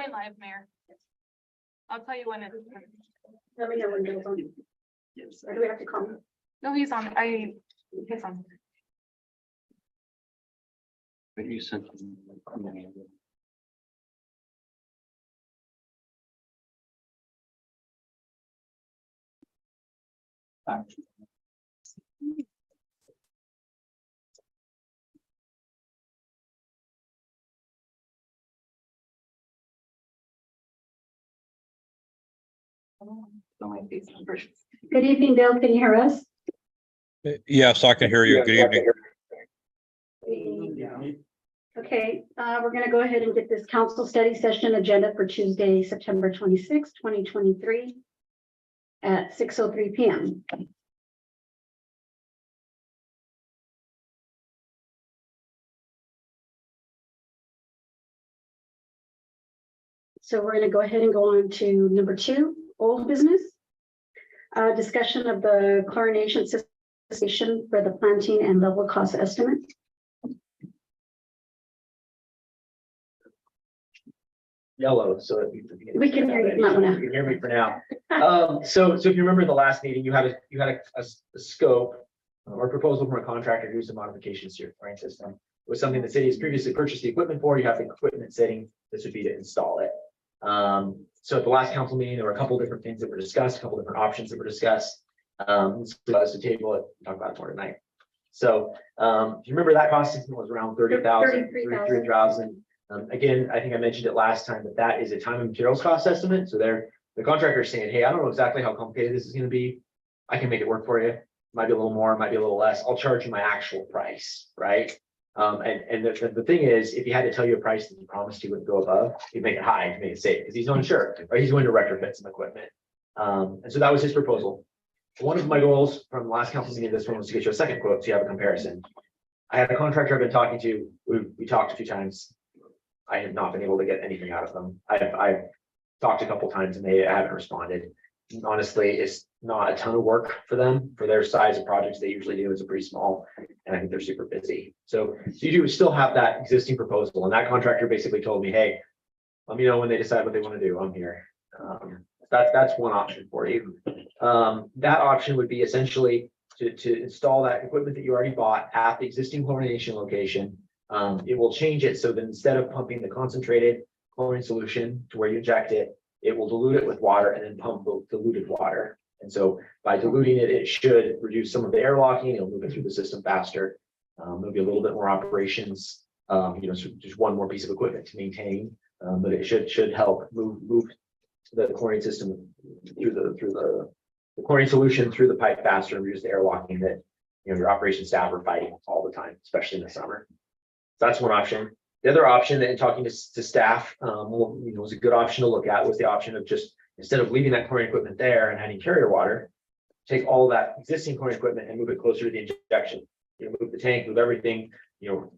going live, Mayor. I'll tell you when it's. Let me know when Bill's on. Or do we have to call him? No, he's on. He's on. But you sent them. Good evening, Bill. Can you hear us? Yes, I can hear you. Good evening. Okay, we're going to go ahead and get this council study session agenda for Tuesday, September 26, 2023 at 6:03 p.m. So we're going to go ahead and go on to number 2, old business. Discussion of the chlorination system for the planting and level cost estimate. Yellow, so We can hear you. Might wanna- you can hear me for now. So if you remember in the last meeting, you had a scope or proposal from a contractor to do some modifications to your chlorine system. It was something the city has previously purchased the equipment for. You have the equipment sitting. This would be to install it. So at the last council meeting, there were a couple different things that were discussed, a couple different options that were discussed. So us to table it, talk about it more tonight. So if you remember, that cost estimate was around 30,000, 33,000. Again, I think I mentioned it last time, but that is a time and materials cost estimate. So the contractor is saying, hey, I don't know exactly how complicated this is going to be. I can make it work for you. Might be a little more, might be a little less. I'll charge you my actual price, right? And the thing is, if he had to tell you a price that he promised he wouldn't go above, he'd make it high to make it safe because he's unsure, right? He's going to retrofit some equipment. And so that was his proposal. One of my goals from the last council meeting, this one was to get you a second quote so you have a comparison. I have a contractor I've been talking to. We talked a few times. I have not been able to get anything out of them. I've talked a couple times and they haven't responded. Honestly, it's not a ton of work for them for their size of projects they usually do. It's a pretty small, and I think they're super busy. So you do still have that existing proposal, and that contractor basically told me, hey, let me know when they decide what they want to do. I'm here. That's one option for you. That option would be essentially to install that equipment that you already bought at the existing chlorination location. It will change it so that instead of pumping the concentrated chlorine solution to where you inject it, it will dilute it with water and then pump the diluted water. And so by diluting it, it should reduce some of the air locking. It'll move it through the system faster. Maybe a little bit more operations, so just one more piece of equipment to maintain, but it should help move the chlorine system through the chlorine solution through the pipe faster and reduce the air locking that your operations staff are fighting all the time, especially in the summer. So that's one option. The other option, and talking to staff, was a good option to look at, was the option of just instead of leaving that chlorine equipment there and having carrier water, take all that existing chlorine equipment and move it closer to the injection. Move the tank, move everything,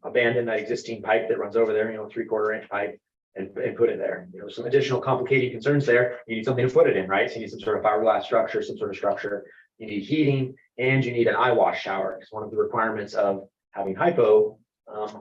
abandon that existing pipe that runs over there, 3/4 inch pipe, and put it there. Some additional complicating concerns there. You need something to put it in, right? So you need some sort of fiberglass structure, some sort of structure. You need heating, and you need an eye wash shower. Because one of the requirements of having hypo.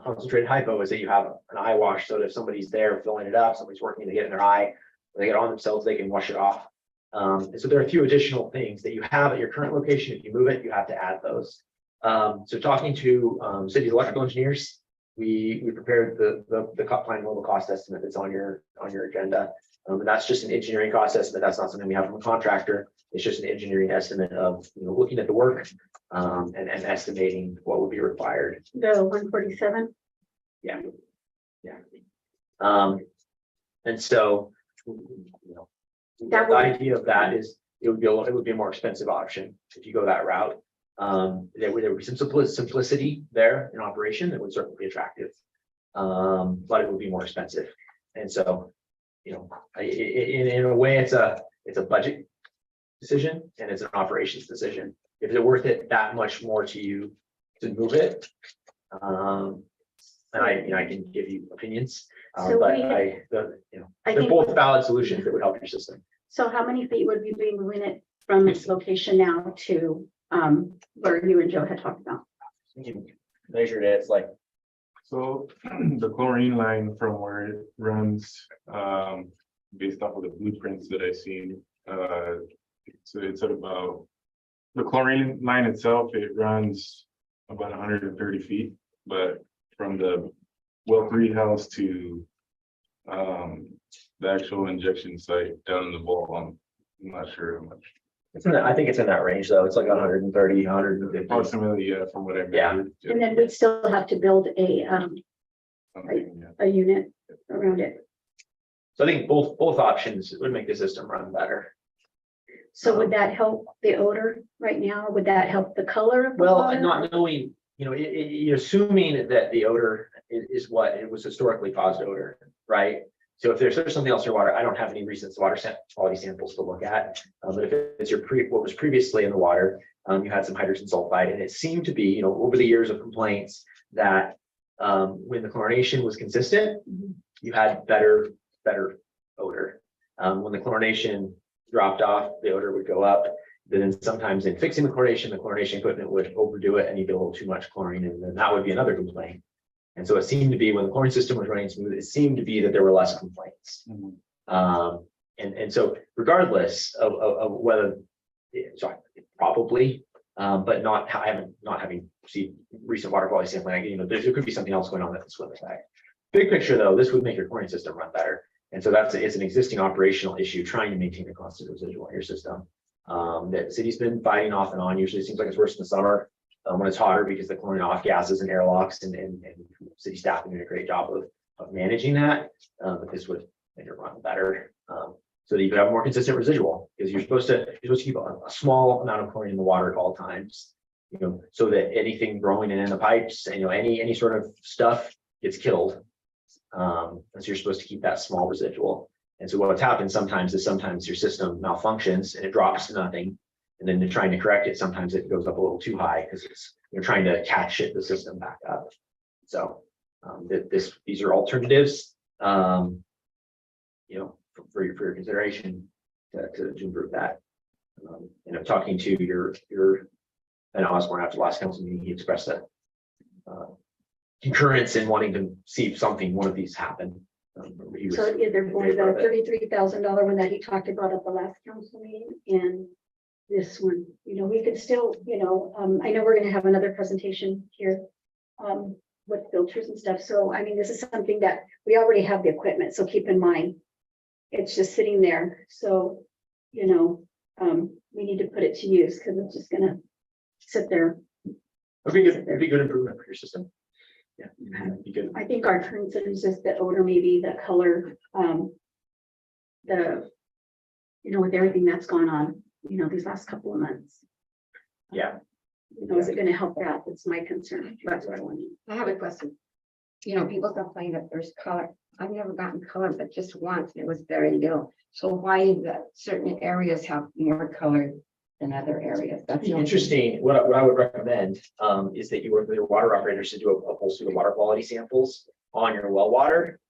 Concentrated hypo is that you have an eye wash so that if somebody's there filling it up, somebody's working to get in their eye, they get on themselves, they can wash it off. And so there are a few additional things that you have at your current location. If you move it, you have to add those. So talking to city's electrical engineers, we prepared the plan level cost estimate that's on your agenda. And that's just an engineering cost estimate. That's not something we have from a contractor. It's just an engineering estimate of looking at the work and estimating what would be required. The 147. Yeah. And so the idea of that is it would be a more expensive option if you go that route. There would be some simplicity there in operation that would certainly be attractive, but it would be more expensive. And so, in a way, it's a budget decision and it's an operations decision. If it's worth it that much more to you to move it, and I can give you opinions, So but I they're think- both valid solutions that would help your system. So how many feet would we be moving it from its location now to where you and Joe had talked about? You measured it, it's like So the chlorine line from where it runs, based off of the blueprints that I've seen, so it's at about, the chlorine line itself, it runs about 130 feet, but from the well 3 house to the actual injection site down in the bowl, I'm not sure how much. I think it's in that range though. It's like 130, 150. Approximately, yeah, from what I Yeah. measured. And then we'd still have to build Something, yeah. a unit around it. So I think both options would make the system run better. So would that help the odor right now? Would that help the color of the Well, water? not knowing, you're assuming that the odor is what it was historically caused odor, right? So if there's something else in your water, I don't have any recent water quality samples to look at. But if it's what was previously in the water, you had some hydrogen sulfide, and it seemed to be, over the years of complaints that when the chlorination was consistent, you had better odor. When the chlorination dropped off, the odor would go up. Then sometimes in fixing the chlorination equipment would overdo it and you get a little too much chlorine, and then that would be another complaint. And so it seemed to be when the chlorine system was running smooth, it seemed to be that there were less complaints. And so regardless of whether, sorry, probably, but not having seen recent water quality sampling, there could be something else going on that this would affect. Big picture though, this would make your chlorine system run better. And so it's an existing operational issue trying to maintain a constant residual in your system. That the city's been fighting off and on. Usually it seems like it's worse in the summer when it's hotter because the chlorine off gases and airlocks and city staff are doing a great job of managing that. But this would make it run better. So that you could have a more consistent residual, because you're supposed to keep a small amount of chlorine in the water at all times, so that anything growing in the pipes, any sort of stuff gets killed. And so you're supposed to keep that small residual. And so what's happened sometimes is your system malfunctions and it drops to nothing. And then you're trying to correct it. Sometimes it goes up a little too high because you're trying to catch the system back up. So these are alternatives, for your consideration to improve that. Talking to your Ben Osborne after the last council meeting, he expressed that concurrence in wanting to see one of these happen. He was So either for favor the of it. $33,000 one that he talked about at the last council meeting and this one, we could still, I know we're gonna have another presentation here with filters and stuff. So, I mean, this is something that we already have the equipment, so keep in mind, it's just sitting there. So, we need to put it to use because it's just gonna sit there. It'd be good improvement for your system. Yeah, it'd be good. I think our concern is just the odor, maybe the color, with everything that's gone on, these last couple of months. Yeah. Is it gonna help that? That's my concern. That's what I want. I have a question. People complain that there's color. I've never gotten color, but just once, and it was very little. So why is that certain areas have more color than other areas? That's the only thing. Interesting. What I would recommend is that you work with your water operators to do a whole suite of water quality samples on your well water,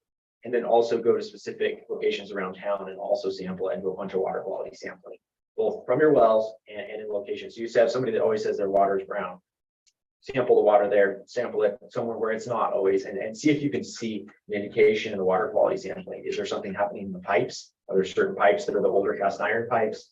and then also go to specific locations around town and also sample and do a bunch of water quality sampling, both from your wells and in locations. So you have somebody that always says their water is brown. Sample the water there, sample it somewhere where it's not always, and see if you can see the indication in the water quality sampling. Is there something happening in the pipes? Are there certain pipes that are the older cast iron pipes?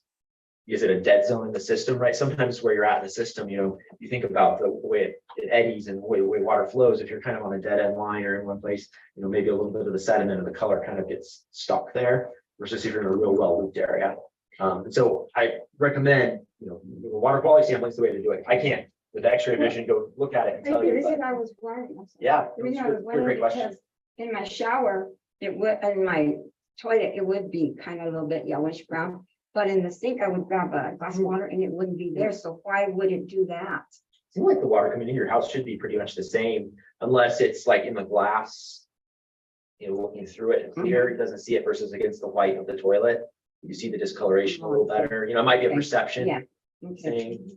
Is it a dead zone in the system, right? Sometimes where you're at in the system, you think about the way it eddies and the way water flows. If you're kind of on a dead end line or in one place, maybe a little bit of the sediment or the color kind of gets stuck there versus if you're in a real well looped area. And so I recommend, water quality sampling is the way to do it. I can't, with X-ray vision, go look at it and The tell you. reason but- I was wondering. Yeah. The reason I was Great wondering question. because in my shower, in my toilet, it would be kind of a little bit yellowish brown. But in the sink, I would grab a glass of water and it wouldn't be there. So why would it do that? Seems like the water coming into your house should be pretty much the same, unless it's like in the glass. Looking through it and clear, it doesn't see it versus against the white of the toilet. You see the discoloration a little better, it might be a Okay. perception Yeah. Okay. thing.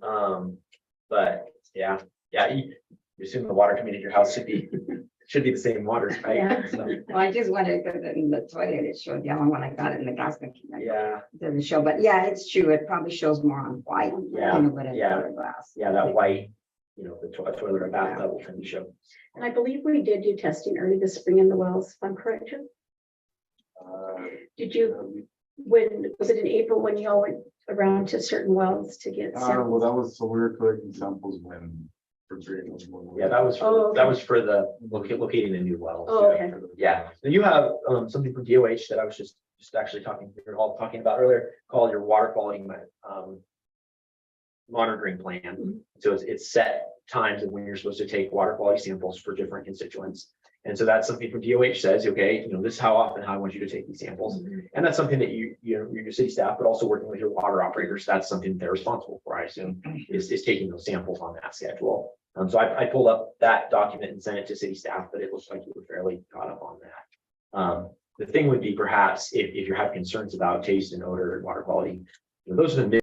But you assume the water coming into your house should be the same water, right? Yeah. So, Well, I just wondered because in the toilet, it showed yellow when I got it in the gas. yeah, It doesn't show, but yeah, it's true. It probably shows more on white. Yeah, than it would in yeah. color glass. that white a toilet or bath level can be shown. And I believe we did do testing early this spring in the wells, if I'm correct, Jim? Did you, when, was it in April when you all went around to certain wells to get Well, samples? that was, so we were collecting samples when. For Green. Yeah, that was, Oh, okay. that was for the locating the new wells. Oh, okay. Yeah, and you have something from DOH that I was just actually talking, we were all talking about earlier, called your water quality monitoring plan. So it's set times of when you're supposed to take water quality samples for different constituents. And so that's something from DOH says, okay, this is how often I want you to take these samples. And that's something that your city staff, but also working with your water operators, that's something they're responsible for, I assume, is taking those samples on that schedule. So I pulled up that document and sent it to city staff, but it looks like you were fairly caught up on that. The thing would be perhaps if you have concerns about taste and odor and water quality, those are the